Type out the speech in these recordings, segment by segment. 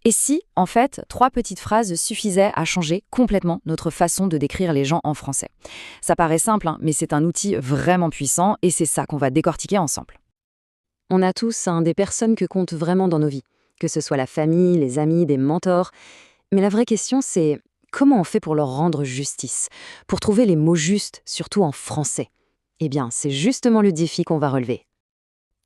Et si, en fait, 3 petites phrases suffisaient à changer complètement notre façon de décrire les gens en français? Ça paraît simple, hein, mais c'est un outil vraiment puissant et c'est ça qu'on va décortiquer ensemble. On a tous des personnes que comptent vraiment dans nos vies, que ce soit la famille, les amis, des mentors. Mais la vraie question, c'est comment on fait pour leur rendre justice? Pour trouver les mots justes, surtout en français? Eh bien, c'est justement le défi qu'on va relever.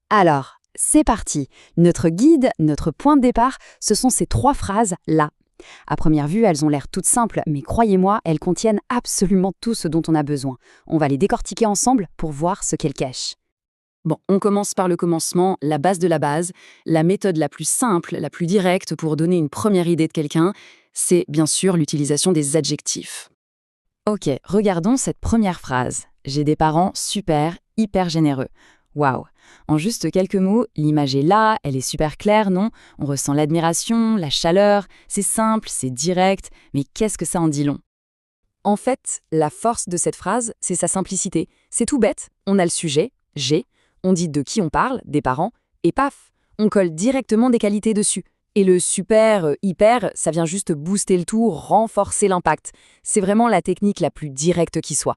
Alors, c'est parti. Notre guide, notre point de départ, ce sont ces 3 phrases-là. À première vue, elles ont l'air toutes simples, mais croyez-moi, elles contiennent absolument tout ce dont on a besoin. On va les décortiquer ensemble pour voir ce qu'elles cachent. Bon, on commence par le commencement, la base de la base, la méthode la plus simple, la plus directe pour donner une première idée de quelqu'un, c'est bien sûr l'utilisation des adjectifs. Ok, regardons cette première phrase. J'ai des parents super, hyper généreux. Waouh! En juste quelques mots, l'image est là, elle est super claire, non? On ressent l'admiration, la chaleur, c'est simple, c'est direct, mais qu'est-ce que ça en dit long? En fait, la force de cette phrase, c'est sa simplicité. C'est tout bête, on a le sujet, j'ai, on dit de qui on parle, des parents, et paf, on colle directement des qualités dessus. Et le super, hyper, ça vient juste booster le tout, renforcer l'impact. C'est vraiment la technique la plus directe qui soit.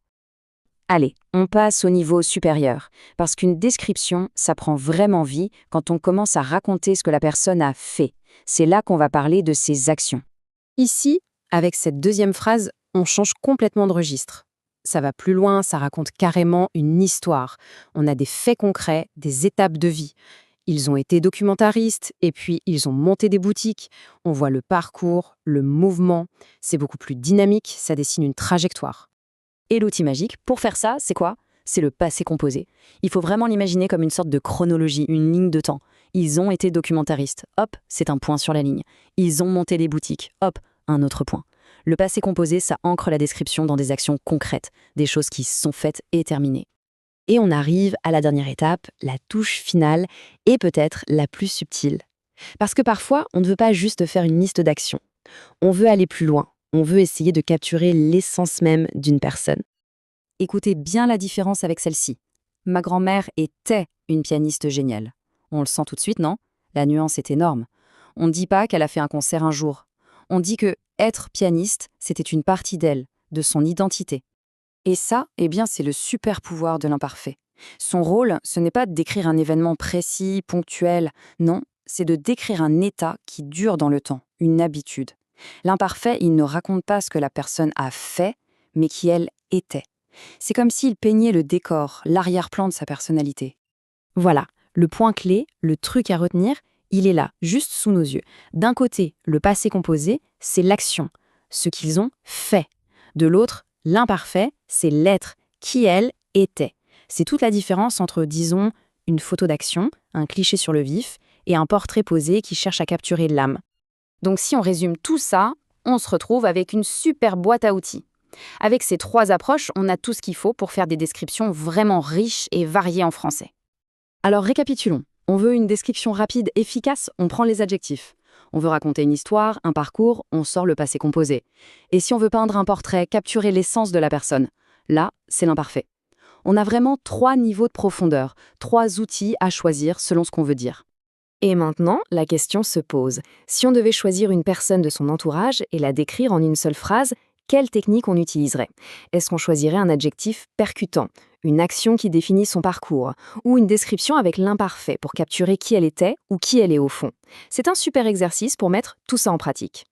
Allez, on passe au niveau supérieur, parce qu'une description, ça prend vraiment vie quand on commence à raconter ce que la personne a fait. C'est là qu'on va parler de ses actions. Ici, avec cette deuxième phrase, on change complètement de registre. Ça va plus loin, ça raconte carrément une histoire. On a des faits concrets, des étapes de vie. Ils ont été documentaristes et puis ils ont monté des boutiques. On voit le parcours, le mouvement. C'est beaucoup plus dynamique, ça dessine une trajectoire. Et l'outil magique, pour faire ça, c'est quoi? C'est le passé composé. Il faut vraiment l'imaginer comme une sorte de chronologie, une ligne de temps. Ils ont été documentaristes. Hop, c'est un point sur la ligne. Ils ont monté des boutiques. Hop, un autre point. Le passé composé, ça ancre la description dans des actions concrètes, des choses qui sont faites et terminées. Et on arrive à la dernière étape, la touche finale, et peut-être la plus subtile. Parce que parfois, on ne veut pas juste faire une liste d'actions. On veut aller plus loin. On veut essayer de capturer l'essence même d'une personne. Écoutez bien la différence avec celle-ci. Ma grand-mère était une pianiste géniale. On le sent tout de suite, non? La nuance est énorme. On ne dit pas qu'elle a fait un concert un jour. On dit que être pianiste, c'était une partie d'elle, de son identité. Et ça, eh bien, c'est le super pouvoir de l'imparfait. Son rôle, ce n'est pas de décrire un événement précis, ponctuel. Non, c'est de décrire un état qui dure dans le temps, une habitude. L'imparfait, il ne raconte pas ce que la personne a fait, mais qui elle était. C'est comme s'il peignait le décor, l'arrière-plan de sa personnalité. Voilà, le point clé, le truc à retenir, il est là, juste sous nos yeux. D'un côté, le passé composé, c'est l'action, ce qu'ils ont fait. De l'autre, l'imparfait, c'est l'être, qui elle était. C'est toute la différence entre, disons, une photo d'action, un cliché sur le vif, et un portrait posé qui cherche à capturer l'âme. Donc si on résume tout ça, on se retrouve avec une super boîte à outils. Avec ces 3 approches, on a tout ce qu'il faut pour faire des descriptions vraiment riches et variées en français. Alors récapitulons. On veut une description rapide, efficace, on prend les adjectifs. On veut raconter une histoire, un parcours, on sort le passé composé. Et si on veut peindre un portrait, capturer l'essence de la personne, là, c'est l'imparfait. On a vraiment 3 niveaux de profondeur, 3 outils à choisir selon ce qu'on veut dire. Et maintenant, la question se pose. Si on devait choisir une personne de son entourage et la décrire en une seule phrase, quelle technique on utiliserait? Est-ce qu'on choisirait un adjectif percutant, une action qui définit son parcours, ou une description avec l'imparfait pour capturer qui elle était ou qui elle est au fond? C'est un super exercice pour mettre tout ça en pratique.